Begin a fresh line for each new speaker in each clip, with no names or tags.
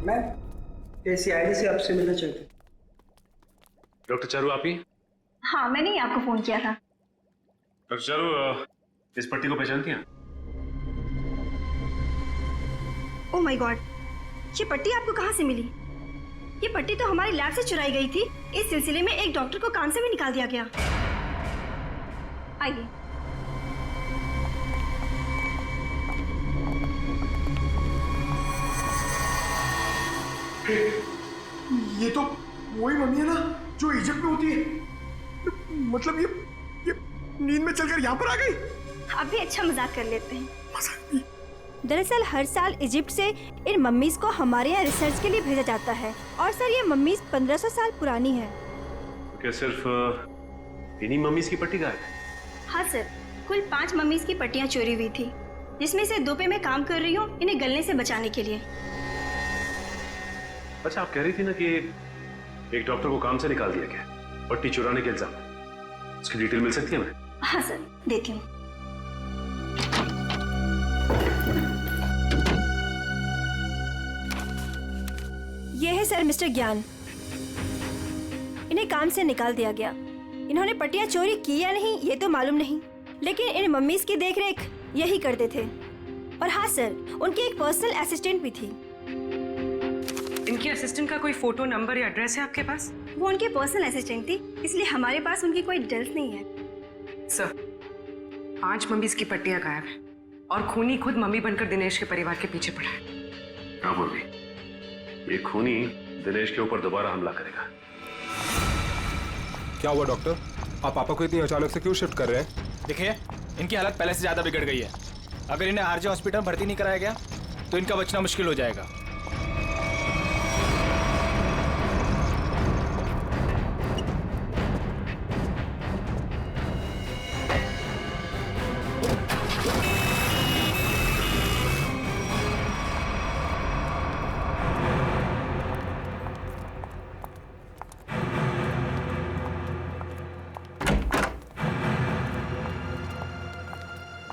मैं सीआईडी से आपसे मिलना चाहती हूँ।
डॉक्टर चारू आप ही?
हाँ, मैंने ही आपको फोन किया था।
डॉक्टर चारू, इस पट्टी को पहचानती हैं?
ओह माय गॉड, ये पट्टी आपको कहाँ से मिली? ये पट्टी तो हमारी लैब से चुराई गई थी। इस सिलसिले में एक डॉक्टर को काम से भी निकाल दिया गया। आइए।
ये तो वही मम्मी है ना जो इजिप्ट में होती है। मतलब ये नींद में चलकर यहाँ पर आ गई।
आप भी अच्छा मजाक कर लेते हैं।
मजाक नहीं।
दरअसल हर साल इजिप्ट से इन मम्मीज को हमारे यहाँ रिसर्च के लिए भेजा जाता है। और सर ये मम्मीज 1500 साल पुरानी है।
क्या सिर्फ इन्हीं मम्मीज की पट्टी गायब है?
हाँ सर, कुल 5 मम्मीज की पट्टियाँ चोरी हुई थी, जिसमें से 2 पे मैं काम कर रही हूँ इन्हें गलने से बचाने के लिए।
अच्छा, आप कह रही थी ना कि एक डॉक्टर को काम से निकाल दिया गया पट्टी चुराने के इल्जाम में। उसकी डिटेल मिल सकती है हमें?
हाँ सर, देती हूँ। ये है सर मिस्टर ज्ञान। इन्हें काम से निकाल दिया गया। इन्होंने पट्टियां चोरी की या नहीं ये तो मालूम नहीं, लेकिन इन मम्मीज की देखरेख यही करते थे। और हाँ सर, उनकी एक पर्सनल असिस्टेंट भी थी।
इनकी असिस्टेंट का कोई फोटो, नंबर या एड्रेस है आपके पास?
वो उनकी पर्सनल असिस्टेंट थी, इसलिए हमारे पास उनकी कोई डिटेल्स नहीं है।
सर, 5 मम्मीज की पट्टियां गायब हैं और खूनी खुद मम्मी बनकर दिनेश के परिवार के पीछे पड़ा है।
हाँ बोल रही, ये खूनी दिनेश के ऊपर दोबारा हमला करेगा।
क्या हुआ डॉक्टर? आप पापा को इतनी अचानक से क्यों शिफ्ट कर रहे हैं?
देखिए, इनकी हालत पहले से ज्यादा बिगड़ गई है। अगर इन्हें आरजे हॉस्पिटल में भर्ती नहीं कराया गया तो इनका बचना मुश्किल हो जाएगा।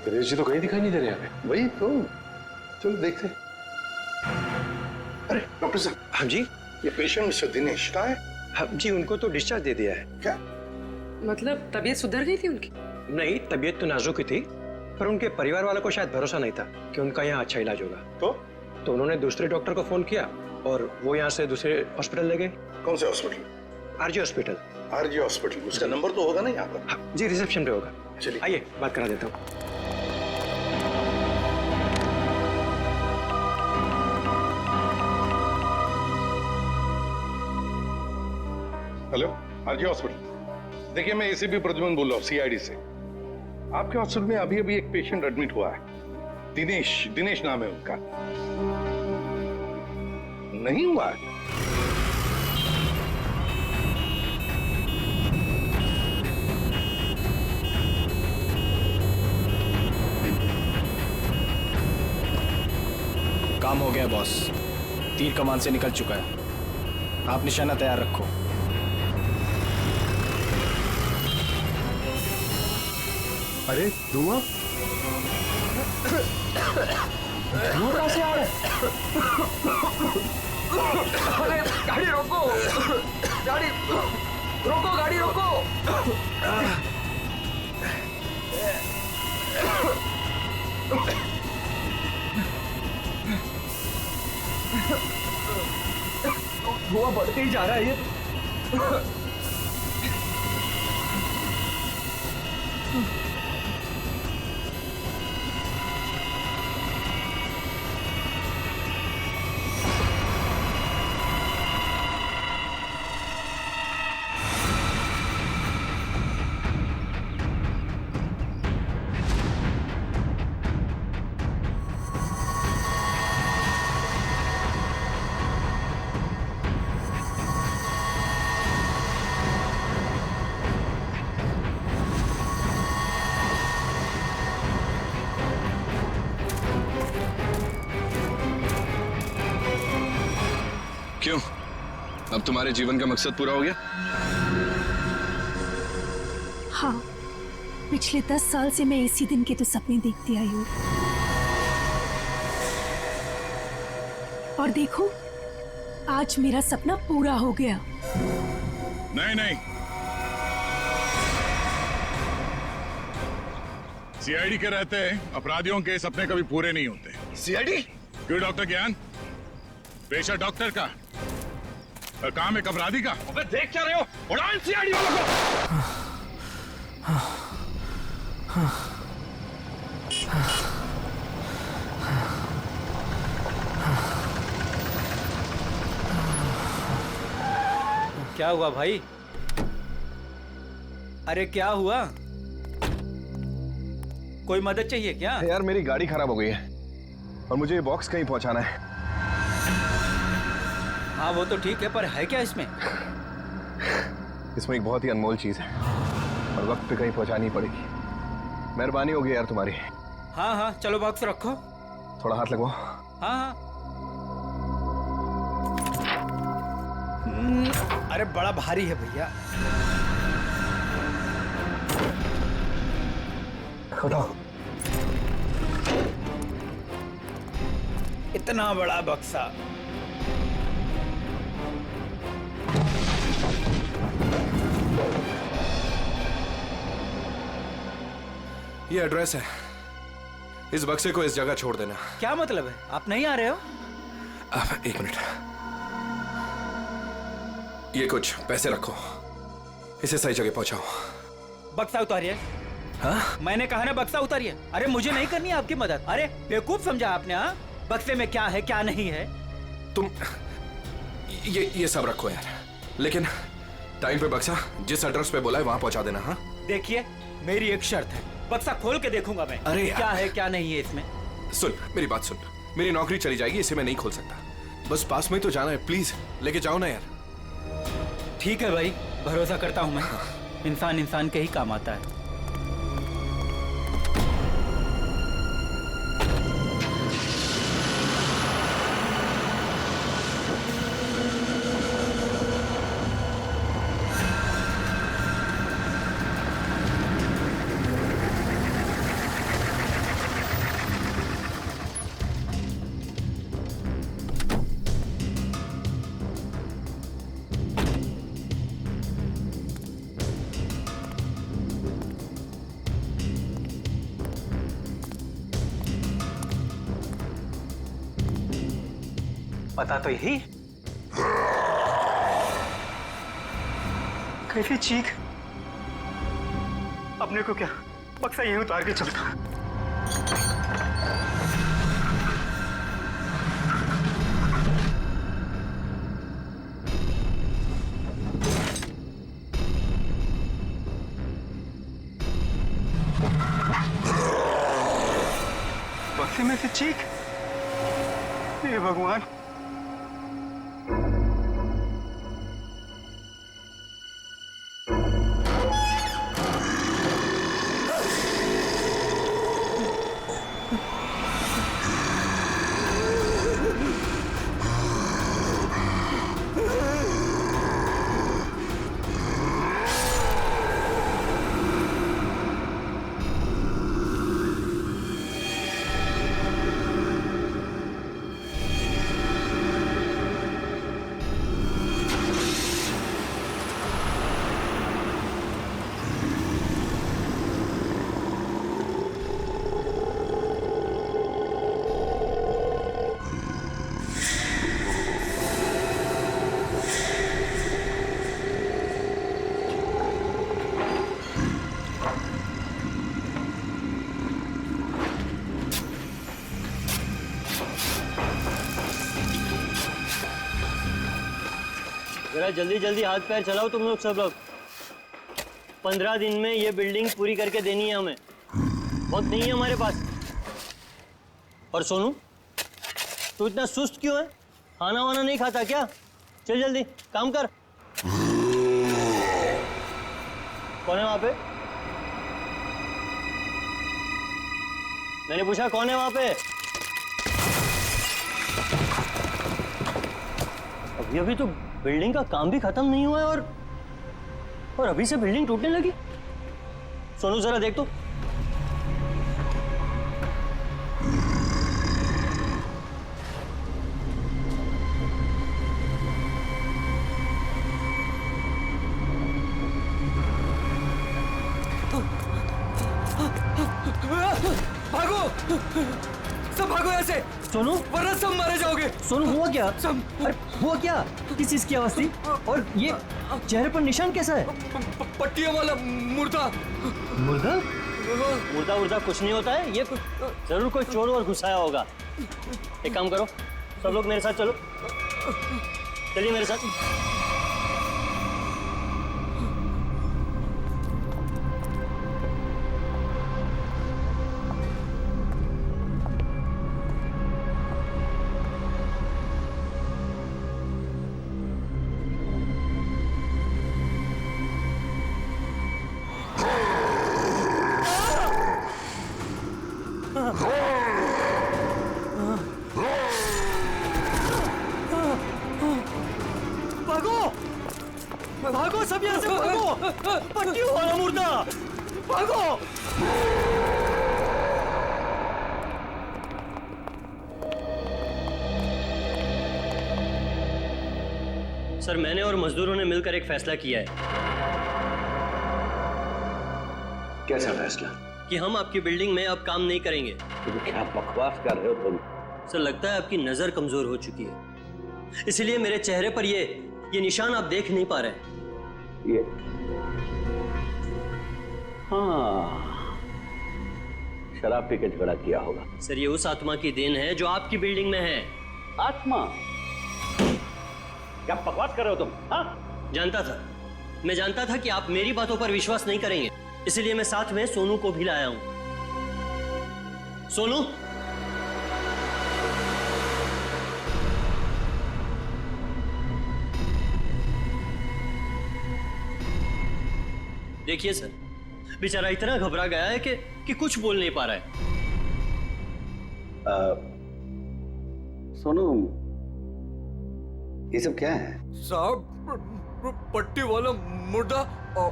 दिनेश जी तो कहीं दिखाई नहीं दे रहे यहाँ पे।
वही तो, चलो देखते। अरे डॉक्टर साहब।
हाँ जी।
ये पेशेंट मिस्टर दिनेश कहाँ है?
हाँ जी, उनको तो डिस्चार्ज दे दिया है।
क्या
मतलब तबीयत सुधर गई थी उनकी?
नहीं, तबीयत तो नाजुक ही थी, पर उनके परिवार वालों को शायद भरोसा नहीं था कि उनका यहाँ अच्छा इलाज होगा। तो उन्होंने दूसरे डॉक्टर को फोन किया और वो यहाँ से दूसरे हॉस्पिटल ले गए।
कौन से hospital?
RJ hospital.
RJ hospital, उसका नंबर तो होगा ना यहाँ पर?
हाँ जी, रिसेप्शन पे होगा।
चलिए
आइए बात करा देता हूँ।
Hello, RJ hospital. देखिए, मैं एसीपी प्रद्युमन बोल रहा हूँ सीआईडी से। आपके हॉस्पिटल में अभी अभी एक पेशेंट एडमिट हुआ है। दिनेश नाम है उनका। नहीं हुआ है?
काम हो गया बॉस, तीर कमान से निकल चुका है। आप निशाना तैयार रखो।
अरे धुआं कहाँ से आ रहा है?
अरे गाड़ी रोको, गाड़ी रोको, गाड़ी रोको। धुआं बढ़ते ही जा रहा है ये।
क्यों, अब तुम्हारे जीवन का मकसद पूरा हो गया?
हाँ, पिछले 10 साल से मैं इसी दिन के तो सपने देखती आई हूँ। और देखो, आज मेरा सपना पूरा हो गया।
नहीं नहीं, सीआईडी के रहते अपराधियों के सपने कभी पूरे नहीं होते।
सीआईडी?
क्यों डॉक्टर ज्ञान? पेशा डॉक्टर का और काम एक अपराधी का।
अबे देख क्या रहे हो? उड़ाओ इन सीआईडी वालों को।
क्या हुआ भाई? अरे क्या हुआ? कोई मदद चाहिए क्या?
यार मेरी गाड़ी खराब हो गई है और मुझे ये बॉक्स कहीं पहुंचाना है।
हाँ वो तो ठीक है, पर है क्या इसमें?
इसमें एक बहुत ही अनमोल चीज है और वक्त पे कहीं पहुंचानी पड़ेगी। मेहरबानी होगी यार तुम्हारी।
हाँ हाँ चलो बॉक्स रखो।
थोड़ा हाथ लगवाओ।
हाँ हाँ। अरे बड़ा भारी है भैया।
उठाओ।
इतना बड़ा बक्सा।
ये एड्रेस है, इस बक्से को इस जगह छोड़ देना।
क्या मतलब है? आप नहीं आ रहे हो?
अब एक मिनट, ये कुछ पैसे रखो, इसे सही जगह पहुंचाओ।
बक्सा उतारिए।
हाँ?
मैंने कहा ना बक्सा उतारिए। अरे मुझे नहीं करनी है आपकी मदद। अरे बेवकूफ समझा आपने? हाँ, बक्से में क्या है क्या नहीं है?
तुम ये सब रखो यार, लेकिन टाइम पे बक्सा जिस एड्रेस पे बोला है वहां पहुंचा देना। हाँ
देखिए मेरी एक शर्त है, बक्सा खोल के देखूंगा मैं।
अरे
क्या है क्या नहीं है इसमें।
सुन मेरी बात सुन, मेरी नौकरी चली जाएगी, इसे मैं नहीं खोल सकता। बस पास में ही तो जाना है, प्लीज लेके जाओ ना यार।
ठीक है भाई, भरोसा करता हूं मैं। इंसान इंसान के ही काम आता है।
पता तो यही। कैसी चीख? अपने को क्या बक्सा यहीं उतार के चलता। बक्से में से चीख? हे भगवान।
जरा जल्दी जल्दी हाथ पैर चलाओ तुम लोग सब लोग। 15 दिन में ये बिल्डिंग पूरी करके देनी है हमें, बहुत नहीं है हमारे पास। और सोनू तू इतना सुस्त क्यों है? खाना वाना नहीं खाता क्या? चल जल्दी काम कर। कौन है वहां पे? मैंने पूछा कौन है वहां पे? अभी तो बिल्डिंग का काम भी खत्म नहीं हुआ है और अभी से बिल्डिंग टूटने लगी। सोनू जरा देख तो।
सब भागो यहाँ से।
सोनू,
वरना सब मारे जाओगे।
सोनू हुआ क्या?
सब।
अरे हुआ क्या? किस चीज की आवाज थी? और ये चेहरे पर निशान कैसा है?
पट्टियों वाला मुर्दा।
मुर्दा? मुर्दा उर्दा कुछ नहीं होता है, ये जरूर कोई चोर और घुसाया होगा। एक काम करो, सब लोग मेरे साथ चलो, चलिए मेरे साथ। भागो सब यहाँ से भागो, पट्टियों वाला मुर्दा, भागो। सर, मैंने और मजदूरों ने मिलकर एक फैसला किया है।
कैसा फैसला?
कि हम आपकी बिल्डिंग में अब काम नहीं करेंगे।
तुम क्या बकवास कर रहे हो तुम?
सर, लगता है आपकी नजर कमजोर हो चुकी है, इसलिए मेरे चेहरे पर ये निशान आप देख नहीं पा रहे।
ये हाँ, शराब पी के झगड़ा किया होगा।
सर, ये उस आत्मा की देन है जो आपकी बिल्डिंग में है।
आत्मा? क्या बकवास कर रहे हो तुम? हाँ?
मैं जानता था कि आप मेरी बातों पर विश्वास नहीं करेंगे, इसलिए मैं साथ में सोनू को भी लाया हूं। सोनू, देखिए सर, बेचारा इतना घबरा गया है कि कुछ बोल नहीं पा रहा है।
सोनू, ये सब क्या है?
साहब, पट्टी वाला मुर्दा और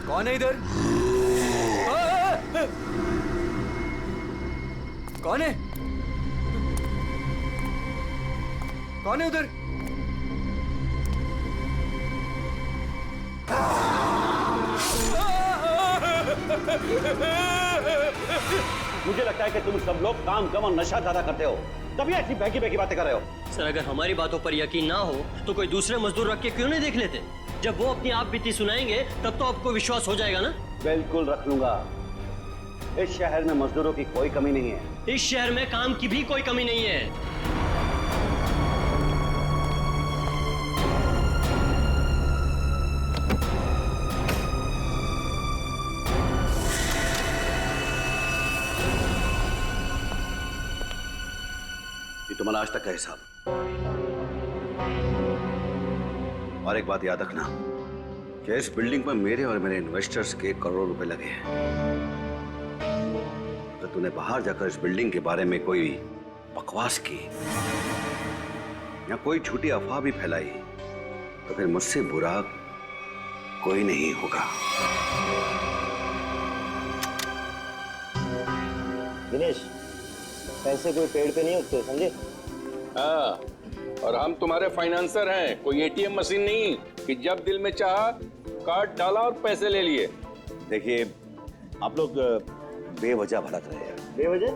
कौन है इधर? कौन है? कौन है उधर?
मुझे लगता है कि तुम सब लोग काम कम और नशा ज्यादा करते हो, तभी ऐसी बहकी बहकी बातें कर रहे हो।
सर, अगर हमारी बातों पर यकीन ना हो तो कोई दूसरे मजदूर रख के क्यों नहीं देख लेते? जब वो अपनी आप बीती सुनाएंगे तब तो आपको विश्वास हो जाएगा ना।
बिल्कुल रख लूंगा। इस शहर में मजदूरों की कोई कमी नहीं है।
इस शहर में काम की भी कोई कमी नहीं है।
तुम्हारा आज तक का हिसाब। और एक बात याद रखना कि इस बिल्डिंग पर मेरे और मेरे इन्वेस्टर्स के करोड़ों रुपए लगे हैं। तो तूने बाहर जाकर इस बिल्डिंग के बारे में कोई बकवास की या कोई झूठी अफवाह भी फैलाई तो फिर मुझसे बुरा कोई नहीं होगा।
दिनेश, पैसे कोई पेड़ पे नहीं उगते, समझे?
हाँ, और हम तुम्हारे फाइनेंसर हैं, कोई एटीएम मशीन नहीं कि जब दिल में चाहा कार्ड डाला और पैसे ले लिए।
देखिए, आप लोग बेवजह भड़क रहे हैं।
बेवजह?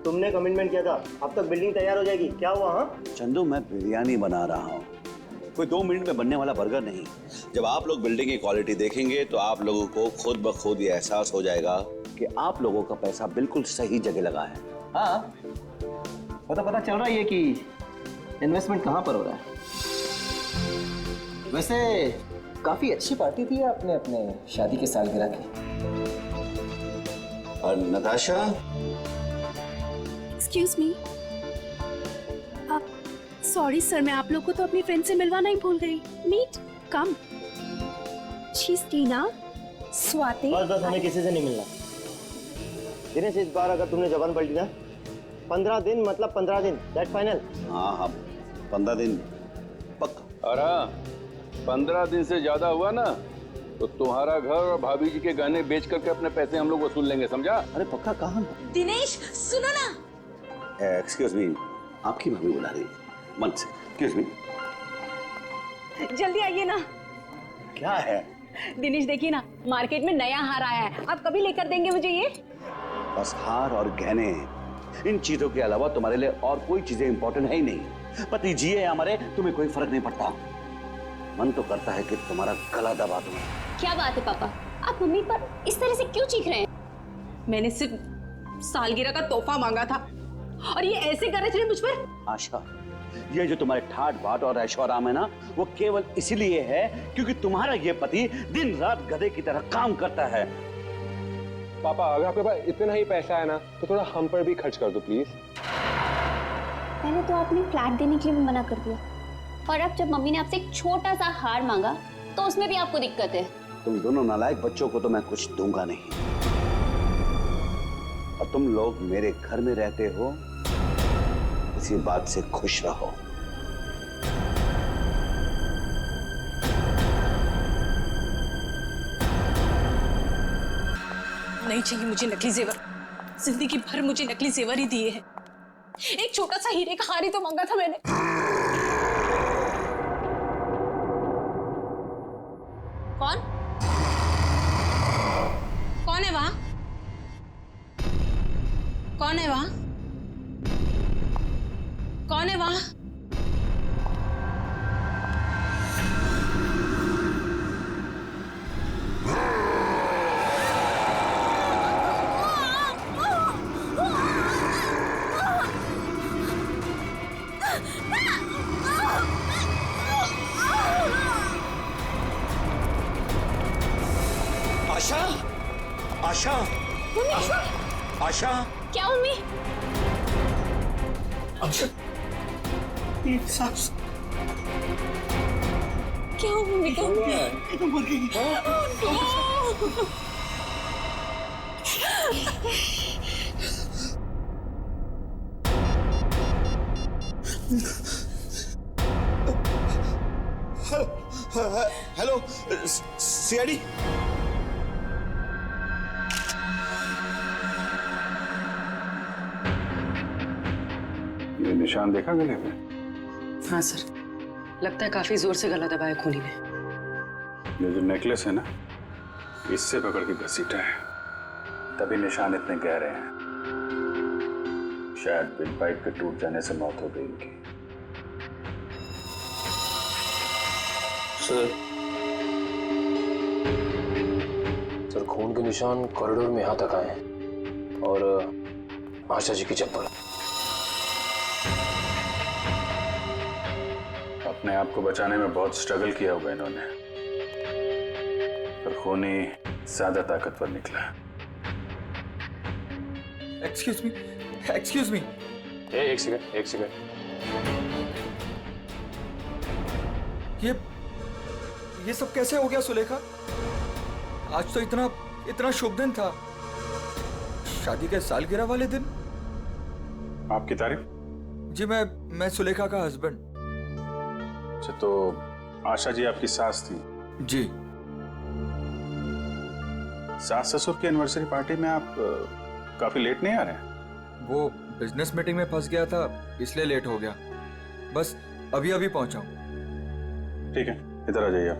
तुमने कमिटमेंट किया था, अब तक बिल्डिंग तैयार हो जाएगी, क्या हुआ? हाँ
चंदू, मैं बिरयानी बना रहा हूँ, कोई 2 मिनट में बनने वाला बर्गर नहीं। जब आप लोग बिल्डिंग की क्वालिटी देखेंगे तो आप लोगों को खुद ब खुद ये एहसास हो जाएगा कि आप लोगों का पैसा बिल्कुल सही जगह लगा है।
हाँ, पता चल रहा है कि इन्वेस्टमेंट कहाँ पर हो रहा है। वैसे काफी अच्छी पार्टी थी आपने अपने शादी के सालगिरह की।
और नताशा,
एक्सक्यूज मी, आप सॉरी सर, मैं आप लोग को तो अपनी फ्रेंड से मिलवाना ही भूल गई। Meet, come. She is Tina, Swati.
बस हमें किसी से नहीं मिलना। दिनेश, इस बार अगर तुमने जबान पलटी ना, 15 दिन मतलब 15 दिन, दैट फाइनल।
हाँ, 15 दिन पक्का।
अरे 15 दिन से ज्यादा हुआ ना तो तुम्हारा घर और भाभी जी के गहने बेच करके अपने पैसे हम लोग वसूल लेंगे, समझा?
अरे पक्का कहाँ?
दिनेश, सुनो ना।
एक्सक्यूज मी, आपकी भाभी बुला रही है। मन से, एक्सक्यूज मी।
जल्दी आइए ना।
क्या है?
दिनेश देखिए ना, मार्केट में नया हार आया है, आप कभी लेकर देंगे मुझे ये?
बस हार और गहने, इन चीजों के अलावा तुम्हारे लिए और कोई चीजें इंपॉर्टेंट है ही नहीं। पति जिए या मरे तुम्हें कोई फर्क नहीं पड़ता। मन तो करता है कि तुम्हारा गला दबा दूं।
क्या बात है पापा, आप मम्मी पर इस तरह से क्यों चीख रहे हैं?
मैंने सिर्फ सालगिरह का तोहफा मांगा था और ये ऐसे कर रहे थे मुझ पर।
आशा, ये जो तुम्हारे ठाट बाट और ऐशोआराम है ना, वो केवल इसीलिए है क्योंकि तुम्हारा ये पति दिन रात गधे की तरह काम करता है।
पापा, अगर आपके पास इतना ही पैसा है ना तो थोड़ा हम पर भी खर्च कर दो प्लीज।
पहले तो आपने फ्लैट देने के लिए भी मना कर दिया, और अब जब मम्मी ने आपसे एक छोटा सा हार मांगा तो उसमें भी आपको दिक्कत है।
तुम दोनों नालायक बच्चों को तो मैं कुछ दूंगा नहीं, और तुम लोग मेरे घर में रहते हो, इसी बात से खुश रहो।
नहीं चाहिए मुझे नकली जेवर, जिंदगी भर मुझे नकली जेवर ही दिए हैं। एक छोटा सा हीरे का हार ही तो मांगा था मैंने। कौन कौन है वहां? कौन है वहां? कौन है वहां?
आशा, आशा, आशा,
क्या मम्मी?
आशा,
क्या मम्मी? क्या
मर गई? Hello CID.
ये निशान देखा गले में?
हाँ सर, लगता है काफी जोर से गला दबाया खूनी ने।
ये जो नेकलेस है ना, इससे पकड़ के घसीटा है, तभी निशान इतने गहरे हैं। शायद बिल पाइप के टूट जाने से मौत हो गई इनकी।
सर, खून के निशान कॉरिडोर में यहां तक आए हैं, और आशा जी की चप्पल।
अपने आप को बचाने में बहुत स्ट्रगल किया होगा इन्होंने, पर खूनी ज्यादा ताकतवर निकला।
Excuse me, excuse me.
एक सेकंड, एक सेकंड।
ये सब कैसे हो गया सुलेखा? आज तो इतना शुभ दिन था, शादी के सालगिरह वाले दिन।
आपकी तारीफ?
जी, मैं सुलेखा का हस्बैंड।
अच्छा, तो आशा जी आपकी सास थी?
जी।
सास ससुर की एनिवर्सरी पार्टी में आप काफी लेट नहीं आ रहे हैं?
वो बिजनेस मीटिंग में फंस गया था, इसलिए लेट हो गया। बस अभी अभी पहुंचा हूं।
ठीक है, इधर आ जाइए आप।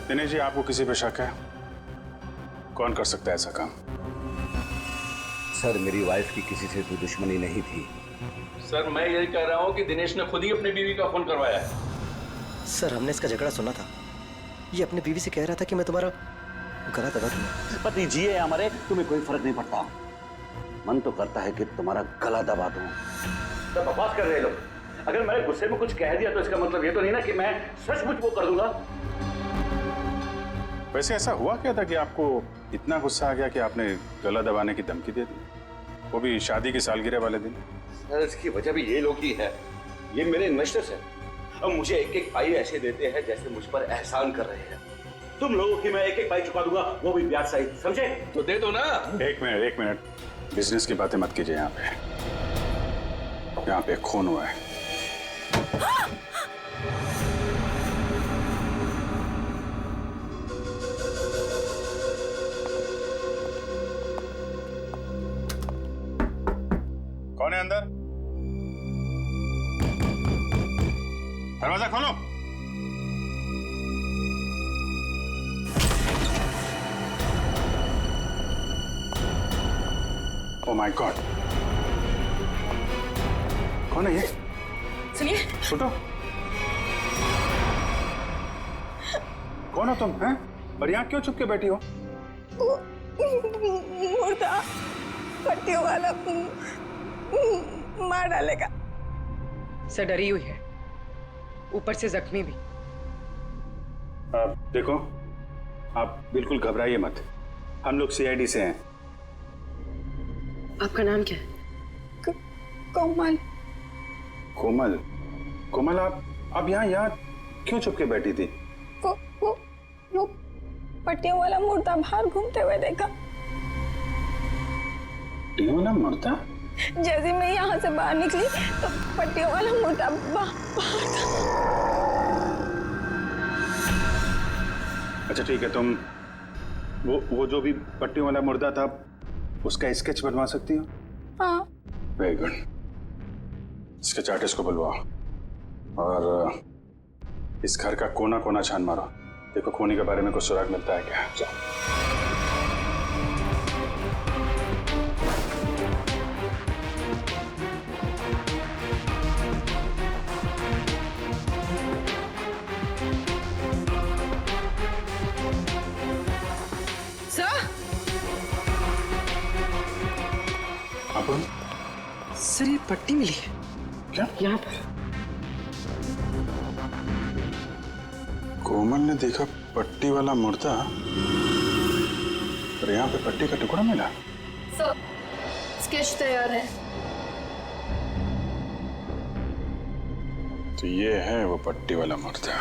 दिनेश जी, आपको किसी पे शक है? कौन कर सकता है ऐसा काम?
सर, मेरी वाइफ की किसी से कोई दुश्मनी नहीं थी।
सर, मैं यही कह रहा हूँ कि दिनेश ने खुद ही अपनी बीवी का फोन करवाया है।
सर, हमने इसका झगड़ा सुना था। ये अपनी बीवी से कह रहा था कि मैं तुम्हारा गला दबा दूंगा।
पति जिए या मरे तुम्हें कोई फर्क नहीं पड़ता। मन तो करता है कि तुम्हारा गला दबा दूं। तो बकवास कर रहे लोग। अगर मैंने गुस्से में कुछ कह दिया तो इसका मतलब ये तो नहीं ना कि मैं सचमुच वो कर दूंगा।
वैसे ऐसा हुआ क्या था कि आपको इतना गुस्सा आ गया कि आपने गला दबाने की धमकी दे दी, वो भी शादी की सालगिरह वाले दिन?
सर, इसकी वजह भी ये लोग ही है। ये मेरे इन्वेस्टर्स हैं, अब मुझे एक एक पाई ऐसे देते हैं जैसे मुझ पर एहसान कर रहे हैं। तुम लोगों की मैं एक एक पाई चुका दूंगा, वो भी ब्याज सहित, समझे? तो दे दो ना।
एक मिनट, बिजनेस की बातें मत कीजिए। यहाँ पे खून हुआ है। कौन है अंदर? दरवाजा खोलो। ओह माय गॉड, कौन है ये?
सुनिए।
छोटो, कौन हो तुम हैं? और यहाँ क्यों चुप के बैठी हो?
मुर्दा पट्टियों वाला मार डालेगा।
सर डरी हुई है, ऊपर से जख्मी भी।
देखो, आप बिल्कुल घबराइए मत, हम लोग सीआईडी से हैं।
आपका नाम क्या है?
कोमल।
कोमल? कोमल, आप यहाँ क्यों चुप के बैठी थी?
वो पट्टियों वाला मुर्दा बाहर घूमते हुए देखा।
पट्टियों वाला मुर्दा?
जैसे मैं यहाँ से बाहर निकली तो पट्टियों वाला मुर्दा बाहर था।
अच्छा ठीक है, तुम वो जो भी पट्टियों वाला मुर्दा था उसका स्केच बनवा सकती हो?
हाँ।
वेरी गुड, स्केच आर्टिस्ट को बुलवाओ और इस घर का कोना कोना छान मारो, देखो खूनी के बारे में कुछ सुराग मिलता है क्या। जाओ।
सर ये पट्टी मिली है
क्या
यहाँ पर?
कोमल ने देखा पट्टी वाला मुर्दा और यहाँ पे पट्टी का टुकड़ा मिला।
सर स्केच तैयार है।
तो ये है वो पट्टी वाला मुर्दा।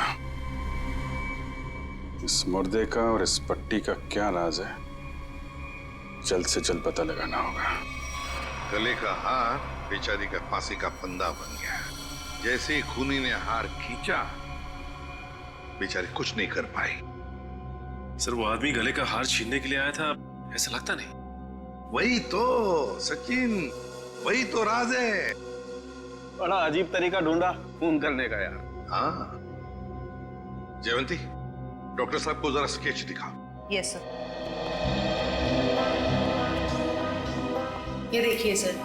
इस मुर्दे का और इस पट्टी का क्या राज है, जल्द से जल्द पता लगाना होगा।
गले का हार बेचारी का फांसी का फंदा बन गया। जैसे ही खूनी ने हार खींचा, बेचारी कुछ नहीं कर पाई।
सर वो आदमी गले का हार छीनने के लिए आया था, ऐसा लगता नहीं।
वही तो सचिन, वही तो राज है।
बड़ा अजीब तरीका ढूंढा खून करने का यार।
हाँ जयवंती, डॉक्टर साहब को जरा स्केच दिखाओ।
Yes sir. ये देखिए सर,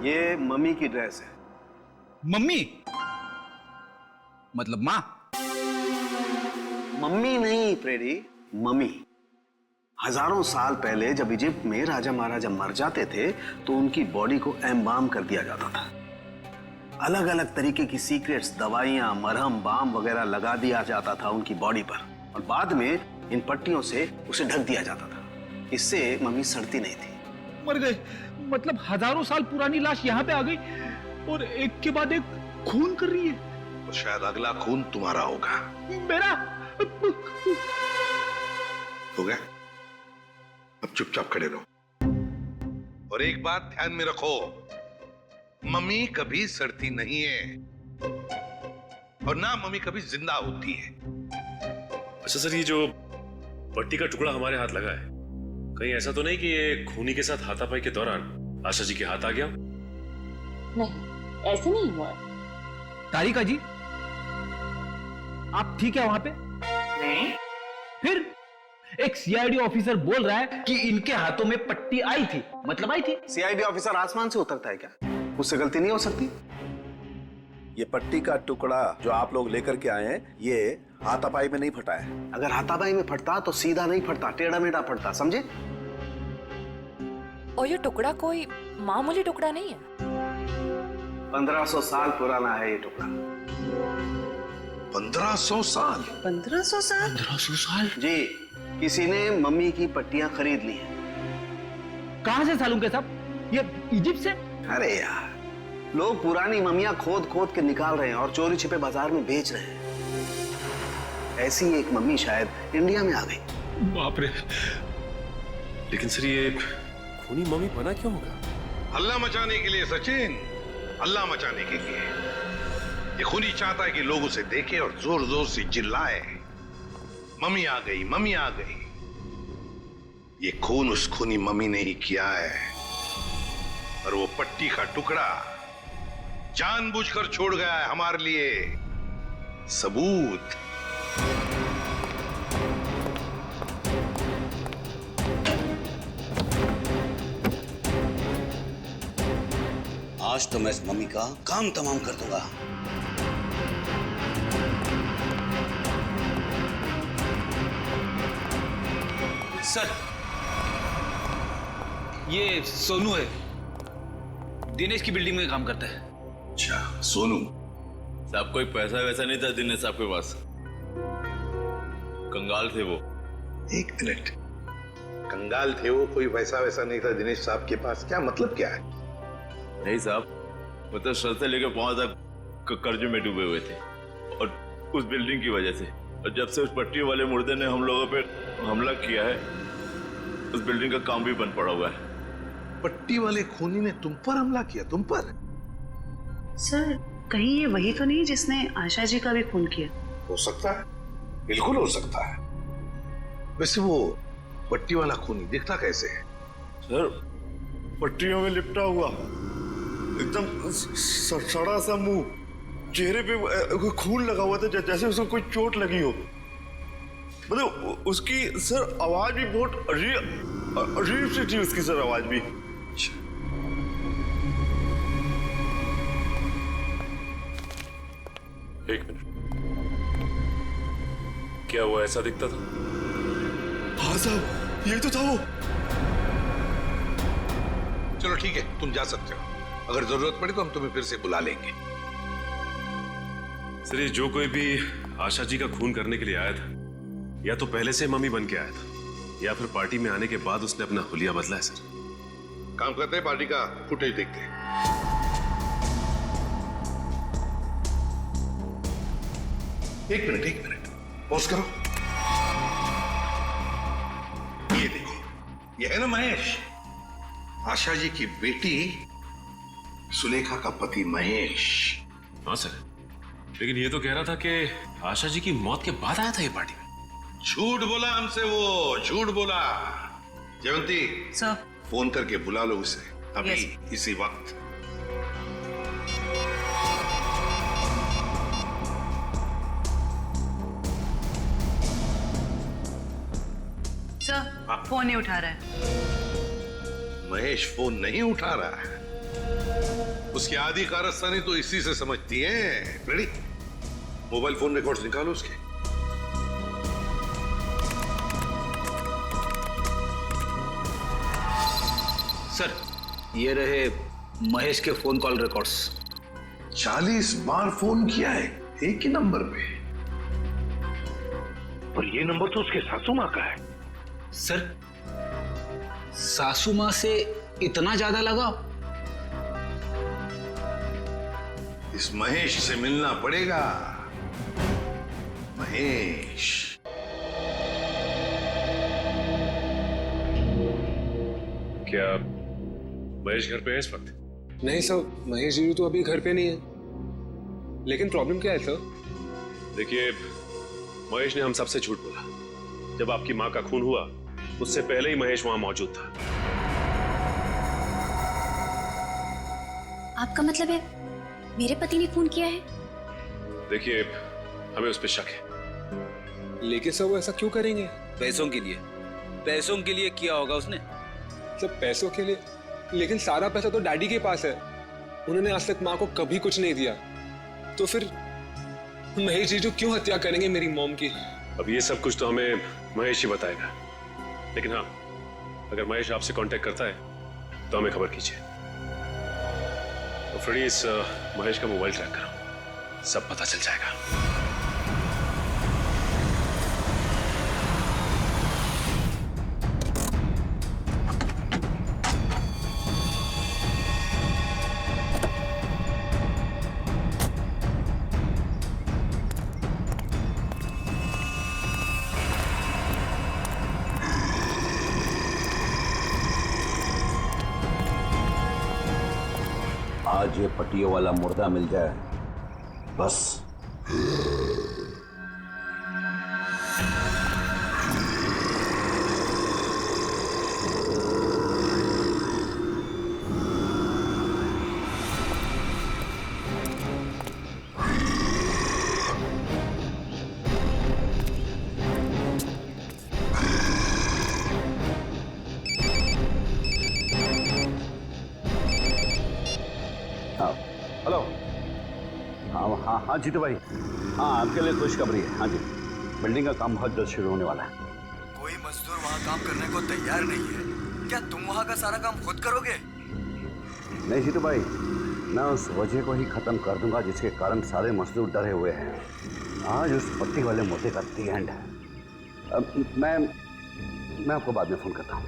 ये मम्मी की ड्रेस है।
मम्मी मतलब माँ?
मम्मी नहीं प्रेडी, मम्मी। हजारों साल पहले जब इजिप्ट में राजा महाराजा मर जाते थे तो उनकी बॉडी को एम्बाम कर दिया जाता था। अलग अलग तरीके की सीक्रेट्स, दवाइयां, मरहम, बाम वगैरह लगा दिया जाता था उनकी बॉडी पर और बाद में इन पट्टियों से उसे ढक दिया जाता था। इससे मम्मी सड़ती नहीं थी।
मर गए मतलब हजारों साल पुरानी लाश यहाँ पे आ गई और एक के बाद एक खून कर रही है।
तो शायद अगला खून तुम्हारा होगा।
मेरा
हो गया, अब चुपचाप खड़े रहो। और एक बात ध्यान में रखो, मम्मी कभी सड़ती नहीं है और ना मम्मी कभी जिंदा होती है।
अच्छा सर, ये जो पट्टी का टुकड़ा हमारे हाथ लगा है, कहीं ऐसा तो नहीं कि ये खूनी के साथ हाथापाई के दौरान आशा जी के हाथ आ गया?
नहीं, ऐसे नहीं हुआ।
तारिका जी, आप ठीक है वहां पे?
नहीं।
फिर एक सीआईडी ऑफिसर बोल रहा है कि इनके हाथों में पट्टी आई थी, मतलब आई थी।
सीआईडी ऑफिसर आसमान से उतरता है क्या? उससे गलती नहीं हो सकती।
ये पट्टी का टुकड़ा जो आप लोग लेकर के आए हैं, ये हाथापाई में नहीं फटा है।
अगर हाथापाई में फटता तो सीधा नहीं फटता, टेढ़ा मेढ़ा फटता, समझे?
और ये टुकड़ा कोई मामूली टुकड़ा नहीं है।
1500 साल पुराना है ये टुकड़ा।
1500 साल?
1500 साल?
1500 साल?
जी, किसी ने मम्मी की पट्टियां खरीद ली हैं।
कहां से सालूं के साहब? ये इजिप्ट से?
अरे यार, लोग पुरानी मम्मियां खोद खोद के निकाल रहे हैं और चोरी छिपे बाजार में बेच रहे हैं। ऐसी एक मम्मी शायद इंडिया में आ गई।
बाप रे, लेकिन सर ये खूनी मम्मी बना क्यों होगा?
हल्ला मचाने के लिए सचिन, हल्ला मचाने के लिए। ये खूनी चाहता है कि लोग उसे देखें और जोर जोर से चिल्लाए, मम्मी आ गई, मम्मी आ गई। ये खून उस खूनी मम्मी ने ही किया है और वो पट्टी का टुकड़ा जानबूझकर छोड़ गया है हमारे लिए सबूत।
आज तो मैं इस मम्मी का काम तमाम कर दूंगा।
सर, ये सोनू है, दिनेश की बिल्डिंग में काम करता है।
अच्छा, सोनू
साहब कोई पैसा वैसा नहीं था दिनेश साहब के पास, कंगाल थे वो।
एक मिनट, कंगाल थे वो, कोई पैसा वैसा नहीं था दिनेश साहब के पास, क्या मतलब क्या है?
नहीं साहब, मतलब सर से लेकर पांव तक कर्जे में डूबे हुए थे और उस बिल्डिंग की वजह से। और जब से उस पट्टी वाले मुर्दे ने हम लोगों पे हमला किया है, उस बिल्डिंग का काम भी बंद पड़ा हुआ है।
पट्टी वाले खूनी ने तुम पर हमला किया? तुम पर?
सर, कहीं ये वही तो नहीं जिसने आशा जी का भी खून किया?
हो सकता है, बिल्कुल हो सकता है। वैसे वो पट्टी वाला खूनी दिखता कैसे है?
सर, पट्टियों में लिपटा हुआ, एकदम सड़ा सा मुंह, चेहरे पे खून लगा हुआ था जैसे उसको कोई चोट लगी हो। मतलब उसकी सर आवाज भी बहुत अजीब सी थी, उसकी सर आवाज भी।
एक मिनट, क्या वो ऐसा दिखता था?
हाँ साहब, ये तो था वो।
चलो ठीक है, तुम जा सकते हो। अगर जरूरत पड़ी तो हम तुम्हें फिर से बुला लेंगे।
सर, ये जो कोई भी आशा जी का खून करने के लिए आया था, या तो पहले से मम्मी बन के आया था, या फिर पार्टी में आने के बाद उसने अपना हुलिया बदला है। सर,
काम करते हैं, पार्टी का फुटेज देखते हैं। एक मिनट, पॉज करो। ये देखो, ये है ना महेश, आशा जी की बेटी सुलेखा का पति महेश।
हाँ सर, लेकिन ये तो कह रहा था कि आशा जी की मौत के बाद आया था ये पार्टी में।
झूठ बोला हमसे, वो झूठ बोला। जयवंती
सर,
फोन करके बुला लो उसे अभी, इसी वक्त।
सर, फोन नहीं उठा रहा है।
महेश फोन नहीं उठा रहा है, उसकी आधी कारस्तानी तो इसी से समझती है। रेडी, मोबाइल फोन रिकॉर्ड्स निकालो उसके।
सर, ये रहे महेश के फोन कॉल रिकॉर्ड्स।
40 बार फोन किया है एक ही नंबर पे, और ये नंबर तो उसके सासू माँ का है।
सर, सासू माँ से इतना ज्यादा लगाव?
इस महेश से मिलना पड़ेगा। महेश,
क्या महेश घर पे है इस वक्त?
नहीं सर, महेश जी तो अभी घर पे नहीं है। लेकिन प्रॉब्लम क्या है सर?
देखिए, महेश ने हम सबसे झूठ बोला। जब आपकी माँ का खून हुआ, उससे पहले ही महेश वहां मौजूद था।
आपका मतलब है मेरे पति ने खून किया है?
देखिए, हमें उस पर शक है।
लेकिन सर वो ऐसा क्यों करेंगे?
पैसों के लिए, पैसों के लिए किया होगा उसने।
सब पैसों के लिए? लेकिन सारा पैसा तो डैडी के पास है, उन्होंने आज तक माँ को कभी कुछ नहीं दिया। तो फिर महेश जीजू क्यों हत्या करेंगे मेरी मॉम की?
अब ये सब कुछ तो हमें महेश ही बताएगा। लेकिन हाँ, अगर महेश आपसे कांटेक्ट करता है तो हमें खबर कीजिए। तो फ्रेडी, इस महेश का मोबाइल ट्रैक करो, सब पता चल जाएगा।
आज ये पट्टियों वाला मुर्दा मिल जाए बस। हाँ जीतू भाई, हाँ आपके लिए खुशखबरी है। हाँ जी, बिल्डिंग का काम बहुत जल्द शुरू होने वाला है।
कोई मजदूर वहाँ काम करने को तैयार नहीं है। क्या तुम वहाँ का सारा काम खुद करोगे?
नहीं जीतू भाई, मैं उस वजह को ही खत्म कर दूंगा जिसके कारण सारे मजदूर डरे हुए हैं। आज उस पट्टी वाले मुद्दे का दी एंड है। मैं आपको बाद में फोन करता हूँ।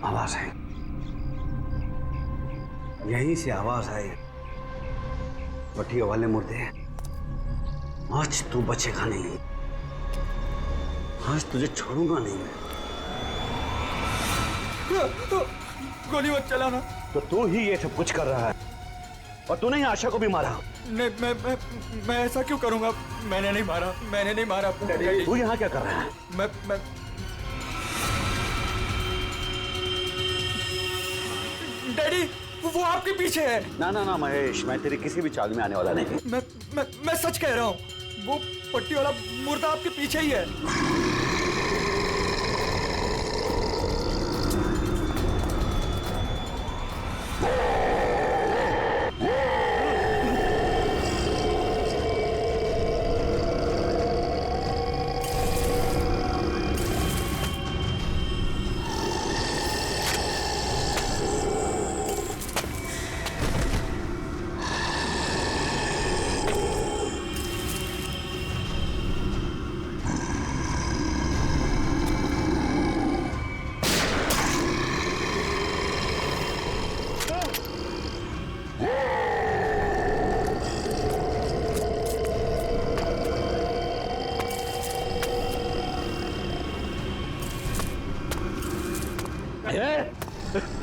आवाज आई, यहीं से आवाज आई। पट्टियों वाले मुर्दे, आज तू बचेगा नहीं, आज तुझे छोड़ूंगा नहीं मैं।
गोली मत चलाना।
तो तू ही ये सब कुछ कर रहा है और तूने ही आशा को भी मारा।
नहीं, मैं ऐसा क्यों करूंगा? मैंने नहीं मारा।
तू यहाँ क्या कर रहा है?
मैं डैडी, वो आपके पीछे है।
ना महेश, मैं तेरी किसी भी चाल में आने वाला नहीं।
मैं सच कह रहा हूँ, वो पट्टी वाला मुर्दा आपके पीछे ही है।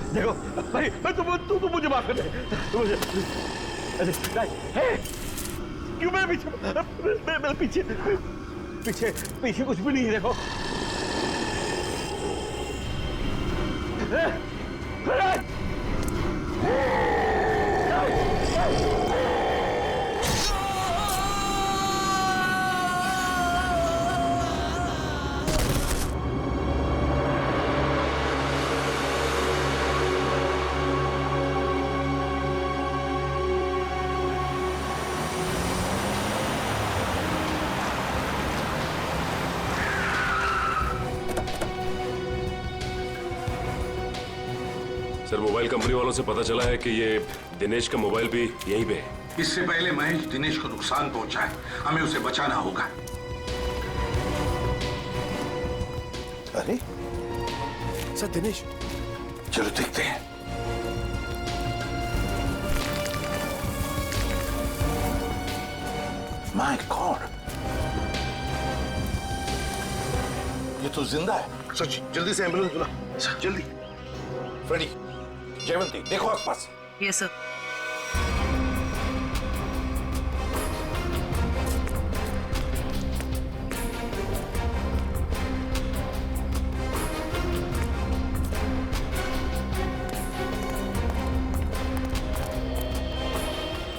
देखो भाई, तू मुझे माफ कर दे। क्यों मैं पीछे पीछे कुछ भी नहीं है। देखो
सर, मोबाइल कंपनी वालों से पता चला है कि ये दिनेश का मोबाइल भी यहीं पे है।
इससे पहले महेश दिनेश को नुकसान पहुंचाए, हमें उसे बचाना होगा।
अरे सर, दिनेश,
चलो देखते हैं। माय गॉड, ये तो जिंदा है। सच, जल्दी से एम्बुलेंस बुला, जल्दी। फ्रेडी, जयवंती, देखो आसपास।
Yes sir.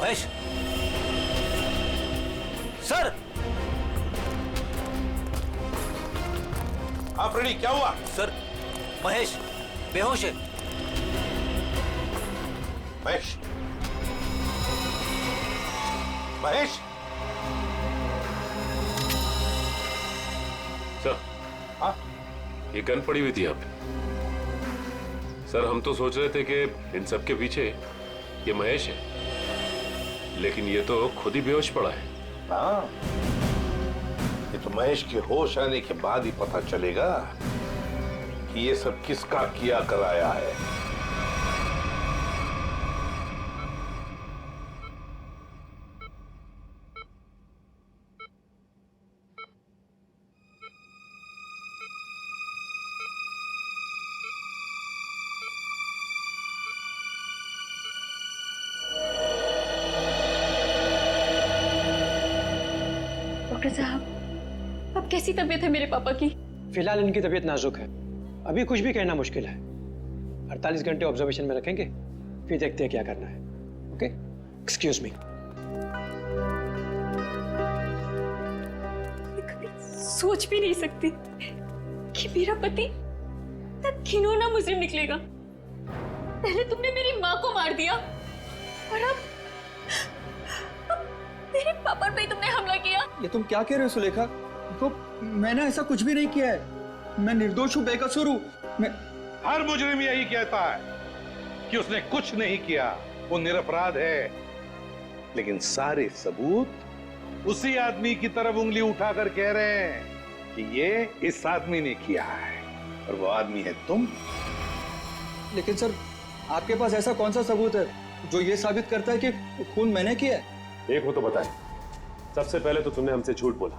महेश सर।
हाँ फ्रेडी, क्या हुआ?
सर, महेश बेहोश है।
महेश, महेश।
सर,
हाँ?
ये गन पड़ी हुई थी यहाँ पे। सर, हम तो सोच रहे थे कि इन सब के पीछे ये महेश है, लेकिन ये तो खुद ही बेहोश पड़ा है।
हाँ, ये तो महेश के होश आने के बाद ही पता चलेगा कि ये सब किसका किया कराया है।
डॉक्टर साहब, अब कैसी तबीयत है मेरे पापा की?
फिलहाल इनकी तबीयत नाजुक है, अभी कुछ भी कहना मुश्किल है। 48 घंटे ऑब्जर्वेशन में रखेंगे, फिर देखते हैं क्या करना है। Okay, excuse me.
सोच भी नहीं सकती कि मेरा पति इतना घिनौना मुजरिम निकलेगा। पहले तुमने मेरी माँ को मार दिया और अब मेरे पापा पे तुमने हमला किया।
ये तुम क्या कह रहे हो सुलेखा? तो मैंने ऐसा कुछ भी नहीं किया है, मैं निर्दोष हूँ, बेकसूर हूँ। मैं
हर मुजरिम यही कहता है कि उसने कुछ नहीं किया, वो निरपराध है। लेकिन सारे सबूत उसी आदमी की तरफ उंगली उठाकर कह रहे हैं कि ये इस आदमी ने किया है, और वो आदमी है तुम।
लेकिन सर, आपके पास ऐसा कौन सा सबूत है जो ये साबित करता है कि खून मैंने किया है?
एक हो तो बताए। सबसे पहले तो तुमने हमसे झूठ बोला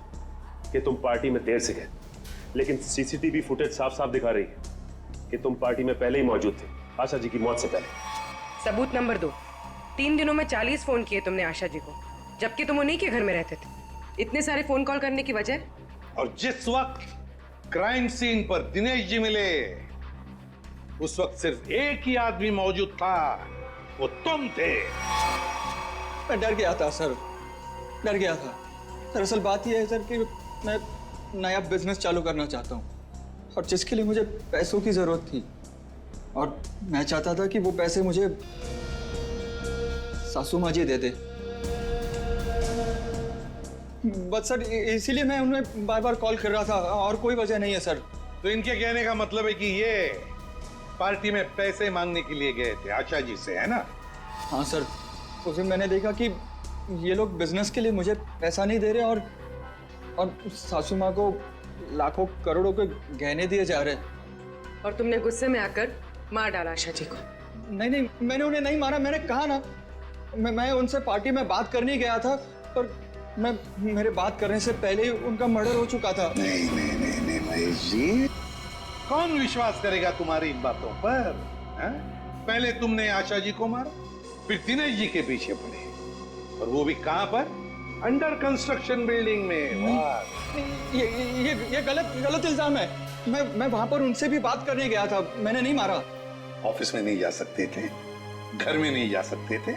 कि तुम पार्टी में देर से गए, लेकिन सीसीटीवी फुटेज साफ साफ दिखा रही है कि तुम पार्टी में पहले ही मौजूद थे, आशा जी की मौत से पहले।
सबूत नंबर 2, 3 दिनों में 40 फोन किए तुमने आशा जी को, जबकि तुम उन्हीं के घर में रहते थे। इतने सारे फोन कॉल करने की वजह?
और जिस वक्त क्राइम सीन पर दिनेश जी मिले, उस वक्त सिर्फ एक ही आदमी मौजूद था, वो तुम थे।
मैं डर गया था सर, डर गया था। दरअसल बात यह है सर कि मैं नया बिजनेस चालू करना चाहता हूँ, और जिसके लिए मुझे पैसों की जरूरत थी, और मैं चाहता था कि वो पैसे मुझे सासू माँ जी दे दे। बस सर, इसीलिए मैं उन्हें बार बार कॉल कर रहा था, और कोई वजह नहीं है सर।
तो इनके कहने का मतलब है कि ये पार्टी में पैसे मांगने के लिए गए थे आशा जी से, है ना?
हाँ सर, उस दिन मैंने देखा कि ये लोग बिजनेस के लिए मुझे पैसा नहीं दे रहे, और सासू माँ को लाखों करोड़ों के गहने दिए जा रहे।
और तुमने गुस्से में आकर मार डाला आशा जी को?
नहीं नहीं, मैंने उन्हें नहीं मारा। मैंने कहा ना, मैं उनसे पार्टी में बात करने गया था, पर मेरे बात करने से पहले ही उनका मर्डर हो चुका था।
नहीं नहीं नहीं नहीं महेश जी, कौन विश्वास करेगा तुम्हारी इन बातों पर? पहले तुमने आशा जी को मारा, फिर दिनेश जी के पीछे पड़े, और वो भी कहां पर? अंडर कंस्ट्रक्शन बिल्डिंग में।
ये गलत इल्जाम है। मैं वहां पर उनसे भी बात करने गया था, मैंने नहीं मारा।
ऑफिस में नहीं जा सकते थे, घर में नहीं जा सकते थे?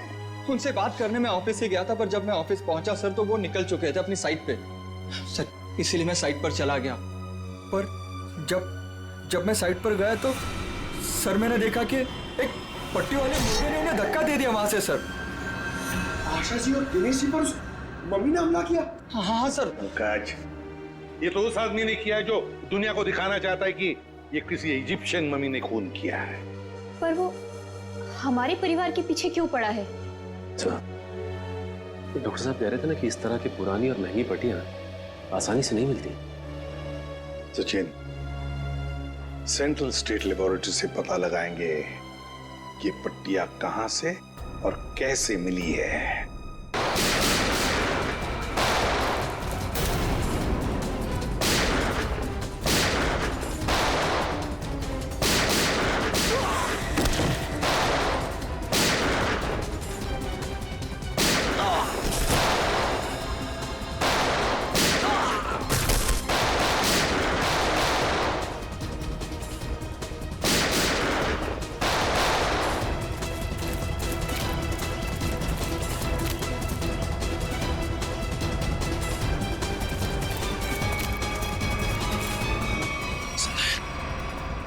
उनसे बात करने में ऑफिस से गया था, पर जब मैं ऑफिस पहुंचा सर, तो वो निकल चुके थे अपनी साइट पे सर, इसीलिए मैं साइट पर चला गया। पर जब मैं साइट पर गया तो सर, मैंने देखा कि एक पट्टी वाले मुर्गे ने उन्हें धक्का दे दिया वहां से सर।
आशा जी और दिनेश जी पर मम्मी ने हमला किया?
हाँ सर।
पंकज, ये तो उस आदमी ने किया है जो दुनिया को दिखाना चाहता है कि ये किसी इजिप्शियन मम्मी ने खून किया है।
पर वो हमारे परिवार के पीछे क्यों पड़ा है?
अच्छा, तो डॉक्टर साहब कह रहे थे ना कि इस तरह की पुरानी और महंगी पट्टियां आसानी से नहीं मिलती।
सचिन, सेंट्रल स्टेट लेबोरेटरी से पता लगाएंगे कि पट्टियां कहां से और कैसे मिली है।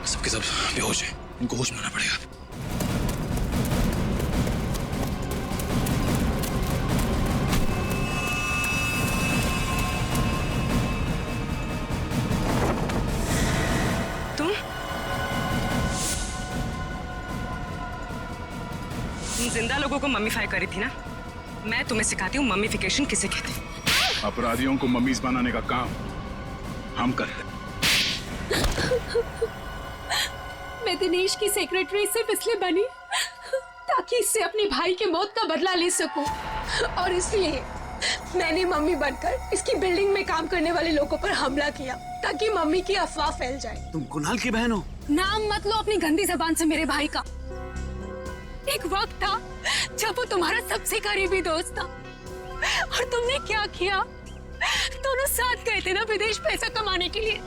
सबके सब बेहोश हैं, इनको होश में आना पड़ेगा।
तुम जिंदा लोगों को मम्मीफाई करी थी ना? मैं तुम्हें सिखाती हूँ मम्मीफिकेशन किसे कहते हैं।
अपराधियों को मम्मीज बनाने का काम हम करते हैं।
मैं दिनेश की सेक्रेटरी सिर्फ इसलिए बनी ताकि इससे अपने भाई के मौत का बदला ले सकूं, और इसलिए मैंने मम्मी बनकर इसकी बिल्डिंग में काम करने वाले लोगों पर हमला किया ताकि मम्मी की अफवाह फैल जाए।
तुम कुणाल की बहन हो?
नाम मत लो अपनी गंदी जबान से मेरे भाई का। एक वक्त था जब वो तुम्हारा सबसे करीबी दोस्त था, और तुमने क्या किया? दोनों साथ गए थे ना विदेश पैसा कमाने के लिए।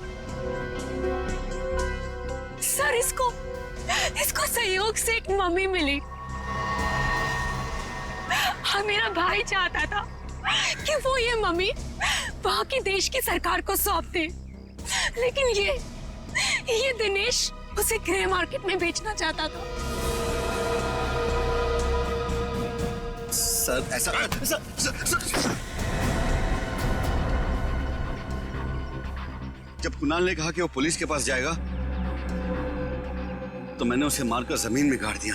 सर इसको सहयोग से एक मम्मी मिली। और मेरा भाई चाहता था कि वो ये मम्मी वहां की देश की सरकार को सौंप दे, लेकिन ये दिनेश उसे ग्रे मार्केट में बेचना चाहता था।
सर ऐसा सर। जब कुणाल ने कहा कि वो पुलिस के पास जाएगा तो मैंने उसे मारकर जमीन में गाड़ दिया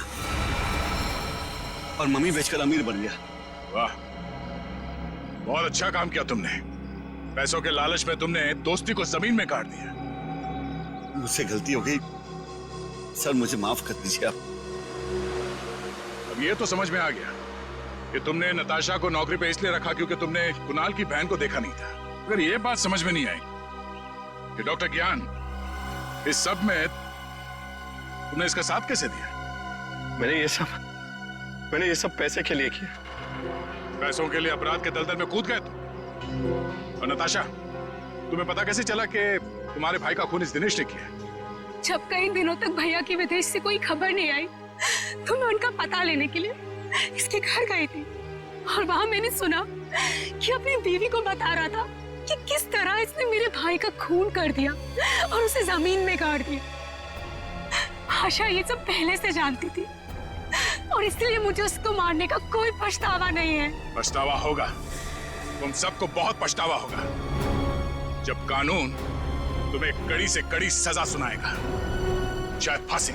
और मम्मी बेचकर अमीर बन गया।
वाह, बहुत अच्छा काम किया तुमने। पैसों के लालच में तुमने दोस्ती को जमीन में गाड़ दिया।
मुझसे गलती हो गई सर, मुझे माफ कर दीजिए आप।
अब ये तो समझ में आ गया कि तुमने नताशा को नौकरी पे इसलिए रखा क्योंकि तुमने कुणाल की बहन को देखा नहीं था। अगर ये बात समझ में नहीं आई कि डॉक्टर ज्ञान इस सब में तुमने इसका साथ कैसे दिया?
मैंने ये सब पैसे के लिए किया।
पैसों के लिए अपराध के दलदल में कूद गए तुम। और नताशा, तुम्हें पता कैसे चला कि तुम्हारे भाई का खून इस दिनेश ने किया?
जब कई दिनों तक भैया की विदेश से कोई खबर नहीं आई तो मैं उनका पता लेने के लिए इसके घर गई थी और वहां मैंने सुना कि अपनी बीवी को बता रहा था कि किस तरह इसने मेरे भाई का खून कर दिया और उसे जमीन में गाड़ दिया। आशा ये सब पहले से जानती थी और इसलिए मुझे उसको मारने का कोई पछतावा नहीं है।
पछतावा होगा, तुम सबको बहुत पछतावा होगा जब कानून तुम्हें कड़ी से कड़ी सजा सुनाएगा, शायद फांसी।